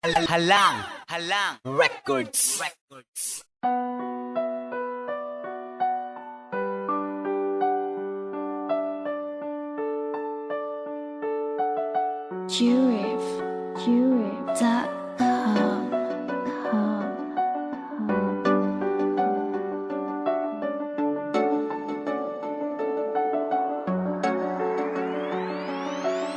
Halang Records.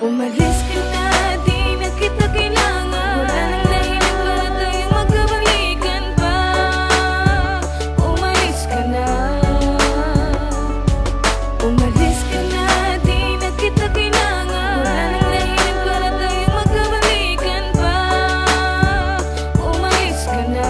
Umalis ka na, di na kita kailangan. Wala nang dahilan para tayong magkabalikan pa. Umalis ka na. Umalis ka na, di na kita kailangan. Wala nang dahilan para tayong magkabalikan pa. Umalis ka na.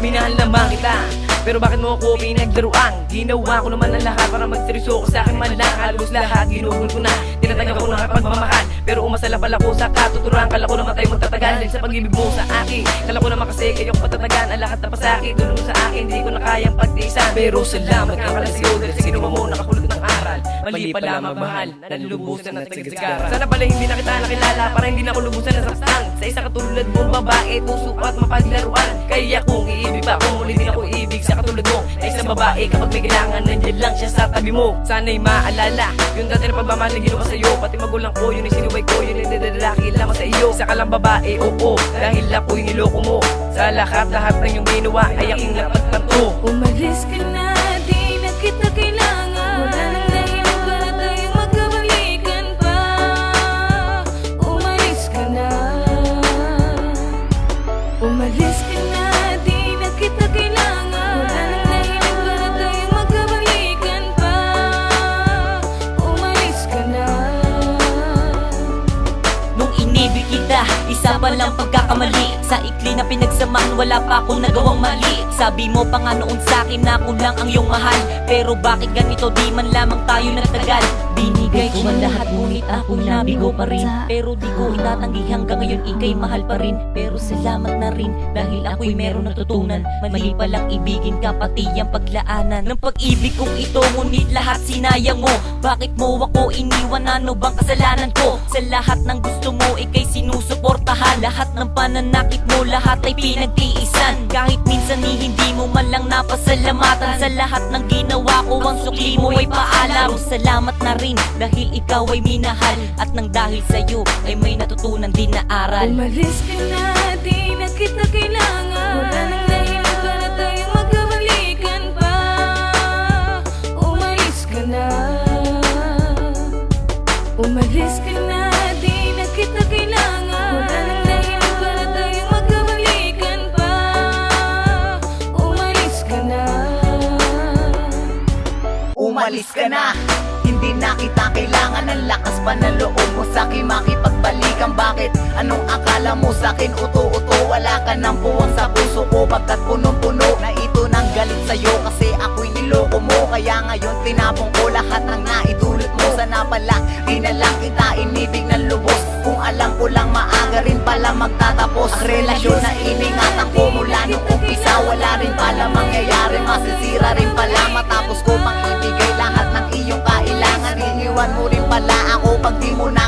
Minahal naman kita, pero bakit mo ako pinaglaruan? Ginawa ko naman ang lahat para magseryoso ka sa akin man lang. Halos lahat ginugol ko na, tinatanggal ko ng pagmamahal. Pero umasala pala ko sa katuturan. Kala ko naman tayo magtatagal dahil sa pag-ibig mo sa akin. Kala ko naman kasi kayo patatagan ang lahat na pasakit. Tulong mo sa akin, hindi ko na kayang pagtiisan. Pero salamat ka pala sa'yo dahil sa ginawa mo nakakulot ng aral. Mali pala magmahal, nalulubusan at sagasagaran. Sana pala hindi na kita nakilala para hindi na ako lubusan na saktan. Sa isa katulad mong babae, puso at mapaglaruan. Kaya kung iibig pa ako, muli din ako ibig sa katulad mo. Na isang babae kapag may kailangan, nandiyan lang siya sa tabi mo. Sana'y maalala yung dati na pagmamahal na ginawa sa'yo. Pati magulang ko, yun ay sinuway ko, yun ay nadadalaki lamang sa iyo. Isa ka lang babae, oo, dahil ako'y niloko mo. Sa lahat ng iyong ginawa ay aking napagtanto. Umalis ka na, di na kita kailangan. Wala nang dahilan para tayong magkabalikan pa. Umalis ka na. Umalis ka na, di na kita kailangan. Wala nang dahilan para tayong magkabalikan pa. Umalis ka na. Nung inibig kita, isa pa lang pagkakamali. Sa ikli na pinagsamahan, wala pa akong nagawang mali. Sabi mo pa nga noon sa'kin na ako lang ang iyong mahal. Pero bakit ganito, di man lamang tayo nagtagal? Binigay ko ang lahat, ngunit ako nabigo pa rin. Pero di ko itatanggi hanggang ngayon ikay mahal pa rin. Pero salamat na rin, dahil ako'y meron natutunan. Mali palang ibigin ka, pati ang paglaanan ng pag-ibig kong ito, ngunit lahat sinayang mo. Bakit mo ako iniwan, ano bang kasalanan ko? Sa lahat ng gusto mo, ikay sinusuportahan. Lahat ng pananakit mo, lahat ay pinagtiisan. Kahit minsan hindi mo man lang napasalamatan. Sa lahat ng ginawa ko, ang sukli mo ay paalam. Salamat na rin, dahil ikaw ay minahal. At nang dahil sa'yo, ay may natutunan din na aral. Umalis ka na, di na kita kailangan. Wala nang dahilan para tayong magkabalikan pa. Umalis ka na. Umalis ka na, di na kita kailangan. Wala nang dahilan para tayong magkabalikan pa. Umalis ka na. Umalis ka na, hindi na kita kailangan. Ang lakas pa ng loob mo sa'kin makipagbalikan. Bakit? Anong akala mo sa'kin? Uto-uto, wala ka ng puwang sa puso ko. Pagkat punong-puno na ito nang galit sa'yo. Kasi ako'y niloko mo, kaya ngayon tinapong ko lahat ng naidulot mo. Sana pala, di na lang kita inibig ng lubos. Kung alam ko lang maaga rin pala magtatapos. Ang relasyon na iningatan ko mula nung umpisa, wala rin pala mangyayari, masisira rin pala. Matapos ko pang ibigay lahat ng iyong kailangan, iniwan mo rin pala ako pag di mo na